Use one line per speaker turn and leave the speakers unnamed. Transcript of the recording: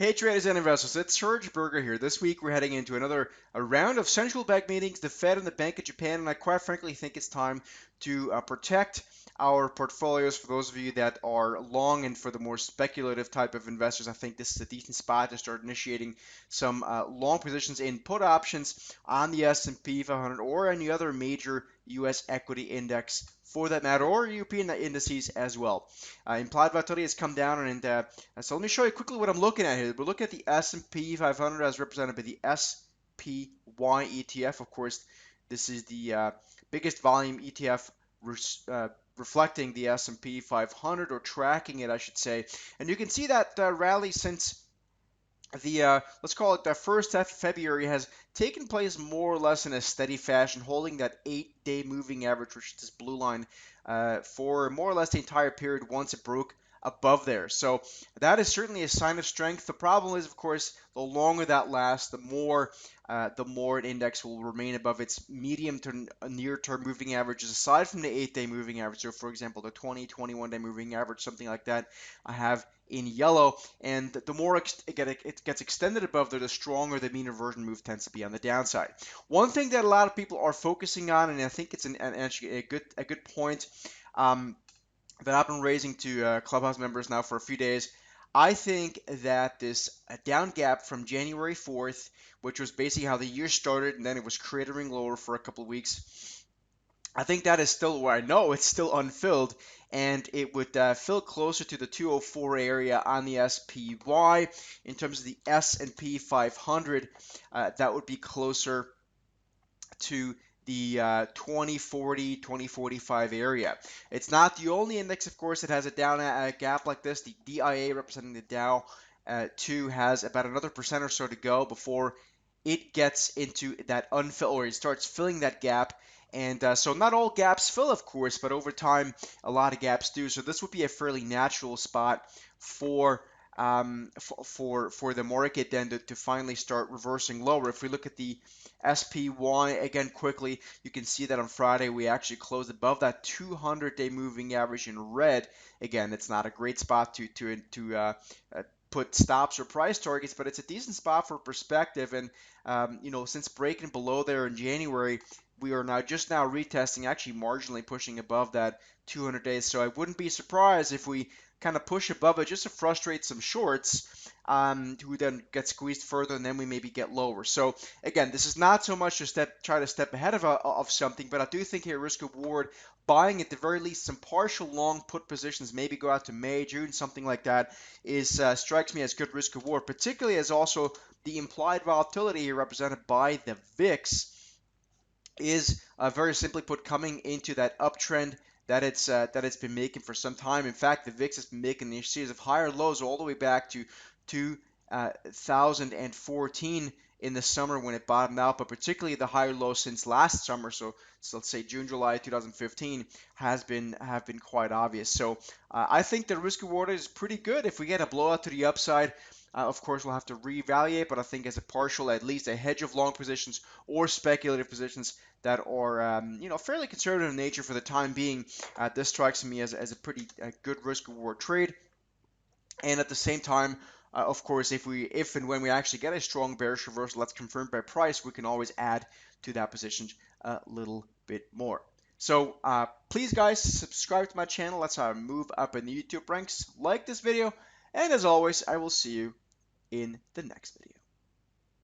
Hey traders and investors, it's Serge Berger here. This week we're heading into another round of central bank meetings, the Fed and the Bank of Japan, and I quite frankly think it's time to protect our portfolios for those of you that are long, and for the more speculative type of investors, I think this is a decent spot to start initiating some long positions in put options on the S&P 500 or any other major U.S. equity index for that matter, or European indices as well. Implied volatility has come down, and so let me show you quickly what I'm looking at here. We're looking at the S&P 500 as represented by the SPY ETF. Of course, this is the biggest volume ETF reflecting the S&P 500, or tracking it, I should say. And you can see that rally since the let's call it the first half of February has taken place more or less in a steady fashion, holding that 8-day moving average, which is this blue line, for more or less the entire period once it broke above there. So that is certainly a sign of strength. The problem is, of course, the longer that lasts, the more an index will remain above its medium to near-term moving averages, aside from the 8-day moving average. So, for example, the 20, 21-day moving average, something like that, I have in yellow. And the more it gets extended above there, the stronger the mean reversion move tends to be on the downside. One thing that a lot of people are focusing on, and I think it's actually a good point, that I've been raising to Clubhouse members now for a few days. I think that this down gap from January 4th, which was basically how the year started, and then it was cratering lower for a couple of weeks, I think that is still where I know it's still unfilled, and it would fill closer to the 204 area on the SPY. In terms of the S&P 500, that would be closer to the 2040, 2045 area. It's not the only index, of course, that has a down gap like this. The DIA, representing the Dow, too, has about another percent or so to go before it gets into that unfill, or it starts filling that gap. And so not all gaps fill, of course, but over time, a lot of gaps do. So this would be a fairly natural spot for for the market then to finally start reversing lower. If we look at the SPY again quickly, you can see that on Friday we actually closed above that 200-day moving average in red. Again, it's not a great spot to put stops or price targets, but it's a decent spot for perspective. And since breaking below there in January, we are now retesting, actually marginally pushing above that 200 days. So I wouldn't be surprised if we kind of push above it just to frustrate some shorts, who then get squeezed further, and then we maybe get lower. So again, this is not so much to try to step ahead of something, but I do think here risk reward buying at the very least some partial long put positions, maybe go out to May, June, something like that, is strikes me as good risk reward, particularly as also the implied volatility here represented by the VIX is very simply put coming into that uptrend that it's been making for some time. In fact, the VIX has been making a series of higher lows all the way back to 2014 in the summer when it bottomed out, but particularly the higher low since last summer, so let's say June, July 2015, have been quite obvious. So I think the risk reward is pretty good. If we get a blowout to the upside, of course we'll have to reevaluate, but I think as a partial, at least a hedge of long positions or speculative positions that are fairly conservative in nature for the time being, this strikes me as a pretty good risk reward trade. And at the same time, of course, if and when we actually get a strong bearish reversal that's confirmed by price, we can always add to that position a little bit more. So please, guys, subscribe to my channel. Let's move up in the YouTube ranks. Like this video, and as always, I will see you in the next video.